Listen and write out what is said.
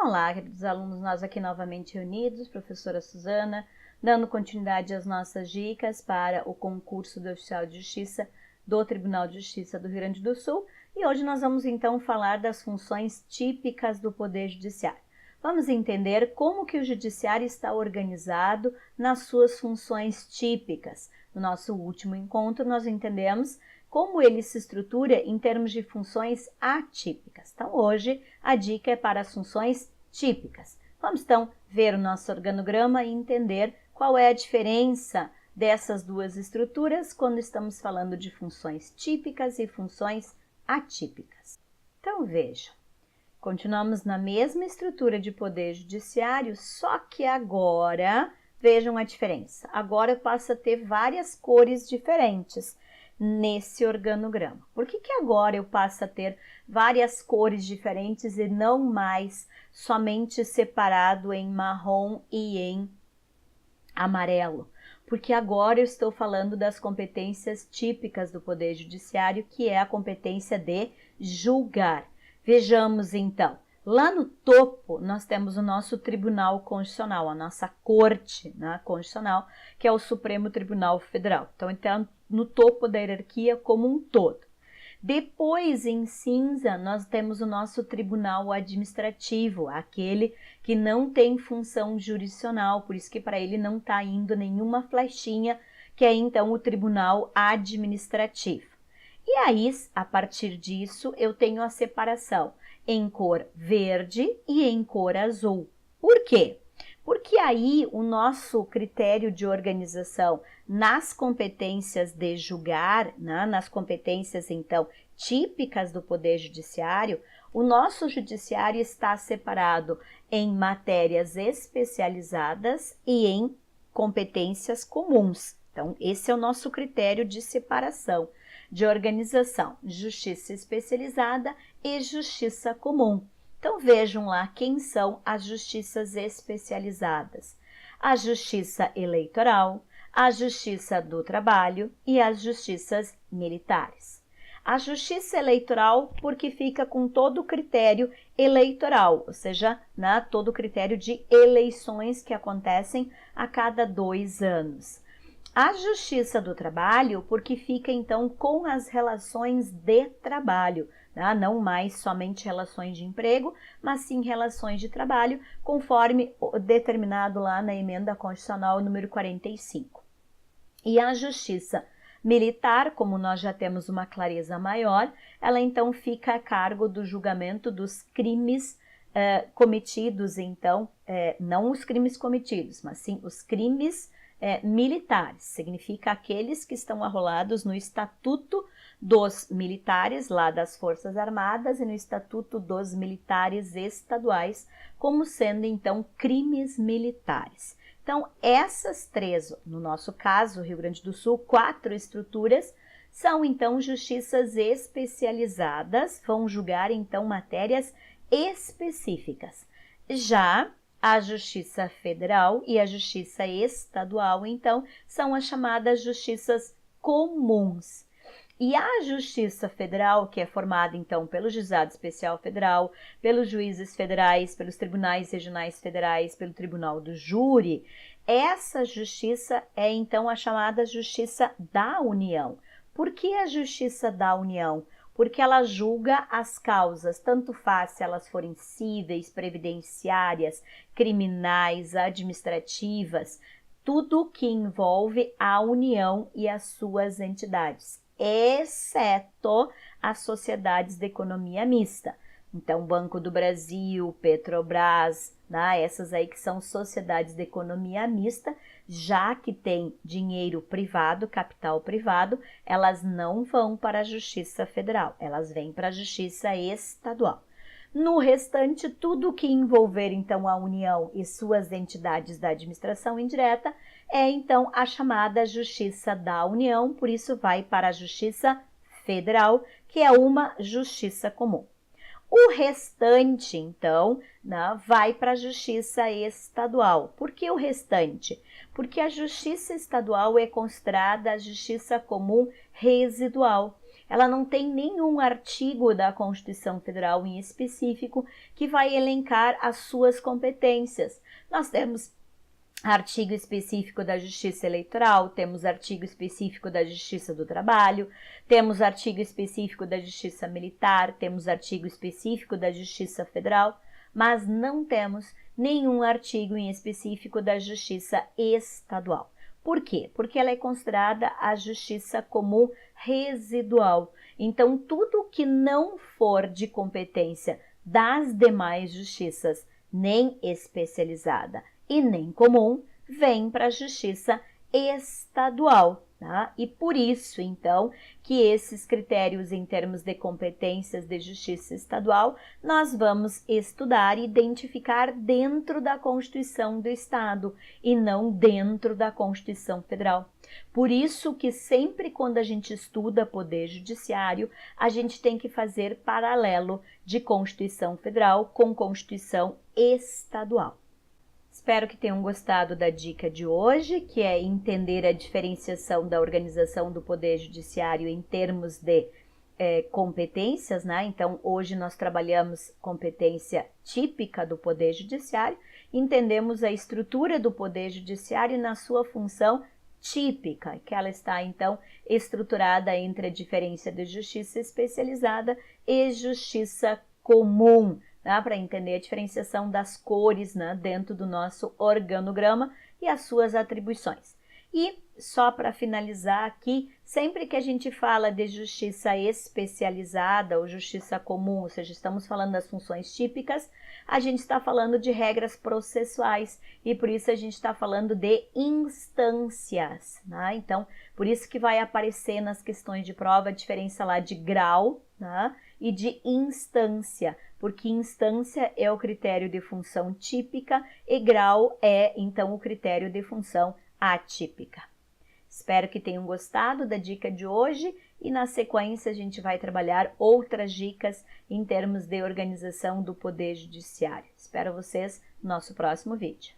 Olá, queridos alunos, nós aqui novamente reunidos, professora Suzana, dando continuidade às nossas dicas para o concurso do Oficial de Justiça do Tribunal de Justiça do Rio Grande do Sul. E hoje nós vamos então falar das funções típicas do Poder Judiciário. Vamos entender como que o Judiciário está organizado nas suas funções típicas. No nosso último encontro nós entendemos como ele se estrutura em termos de funções atípicas. Então, hoje, a dica é para as funções típicas. Vamos, então, ver o nosso organograma e entender qual é a diferença dessas duas estruturas quando estamos falando de funções típicas e funções atípicas. Então, vejam, continuamos na mesma estrutura de poder judiciário, só que agora, vejam a diferença, agora passa a ter várias cores diferentes nesse organograma. Por que agora eu passo a ter várias cores diferentes e não mais somente separado em marrom e em amarelo? Porque agora eu estou falando das competências típicas do Poder Judiciário, que é a competência de julgar. Vejamos então, lá no topo nós temos o nosso Tribunal Constitucional, a nossa Corte, né, Constitucional, que é o Supremo Tribunal Federal. Então, no topo da hierarquia como um todo. Depois, em cinza, nós temos o nosso Tribunal Administrativo, aquele que não tem função jurisdicional, por isso que para ele não está indo nenhuma flechinha, que é então o Tribunal Administrativo. E aí, a partir disso, eu tenho a separação em cor verde e em cor azul. Por quê? Porque aí o nosso critério de organização nas competências de julgar, né, nas competências então típicas do Poder Judiciário, o nosso judiciário está separado em matérias especializadas e em competências comuns. Então, esse é o nosso critério de separação, de organização, justiça especializada e justiça comum. Então, vejam lá quem são as justiças especializadas. A justiça eleitoral, a justiça do trabalho e as justiças militares. A justiça eleitoral porque fica com todo o critério eleitoral, ou seja, né, todo o critério de eleições que acontecem a cada 2 anos. A justiça do trabalho porque fica então com as relações de trabalho, né? Não mais somente relações de emprego, mas sim relações de trabalho, conforme determinado lá na emenda constitucional número 45. E a justiça militar, como nós já temos uma clareza maior, ela então fica a cargo do julgamento dos crimes cometidos, então, não os crimes cometidos, mas sim os crimes militares, significa aqueles que estão arrolados no Estatuto dos Militares, lá das Forças Armadas, e no Estatuto dos Militares Estaduais, como sendo, então, crimes militares. Então, essas 3, no nosso caso, Rio Grande do Sul, 4 estruturas, são, então, justiças especializadas, vão julgar, então, matérias específicas. Já a Justiça Federal e a Justiça Estadual, então, são as chamadas justiças comuns. E a Justiça Federal, que é formada, então, pelo Juizado Especial Federal, pelos juízes federais, pelos tribunais regionais federais, pelo Tribunal do Júri, essa justiça é, então, a chamada Justiça da União. Por que a Justiça da União? Porque ela julga as causas, tanto faz se elas forem cíveis, previdenciárias, criminais, administrativas, tudo que envolve a União e as suas entidades, exceto as sociedades de economia mista. Então, Banco do Brasil, Petrobras, né, essas aí que são sociedades de economia mista, já que tem dinheiro privado, capital privado, elas não vão para a Justiça Federal, elas vêm para a Justiça Estadual. No restante, tudo que envolver, então, a União e suas entidades da administração indireta é, então, a chamada Justiça da União, por isso vai para a Justiça Federal, que é uma justiça comum. O restante, então, né, vai para a Justiça Estadual. Por que o restante? Porque a Justiça Estadual é considerada a justiça comum residual. ela não tem nenhum artigo da Constituição Federal em específico que vai elencar as suas competências. Nós temos artigo específico da Justiça Eleitoral, temos artigo específico da Justiça do Trabalho, temos artigo específico da Justiça Militar, temos artigo específico da Justiça Federal, mas não temos nenhum artigo em específico da Justiça Estadual. Por quê? Porque ela é considerada a justiça comum residual. Então, tudo que não for de competência das demais justiças, nem especializada e nem comum, vem para a justiça estadual, tá? E por isso, então, que esses critérios em termos de competências de justiça estadual, nós vamos estudar e identificar dentro da Constituição do Estado e não dentro da Constituição Federal. Por isso que sempre quando a gente estuda Poder Judiciário, a gente tem que fazer paralelo de Constituição Federal com Constituição Estadual. Espero que tenham gostado da dica de hoje, que é entender a diferenciação da organização do Poder Judiciário em termos de competências, né? Então, hoje nós trabalhamos competência típica do Poder Judiciário, entendemos a estrutura do Poder Judiciário na sua função típica, que ela está, então, estruturada entre a diferença de justiça especializada e justiça comum, para entender a diferenciação das cores, né, dentro do nosso organograma e as suas atribuições. E só para finalizar aqui, sempre que a gente fala de justiça especializada ou justiça comum, ou seja, estamos falando das funções típicas, a gente está falando de regras processuais e por isso a gente está falando de instâncias, né? Então, por isso que vai aparecer nas questões de prova a diferença lá de grau, né, e de instância, porque instância é o critério de função típica e grau é, então, o critério de função atípica. Espero que tenham gostado da dica de hoje e na sequência a gente vai trabalhar outras dicas em termos de organização do Poder Judiciário. Espero vocês no nosso próximo vídeo.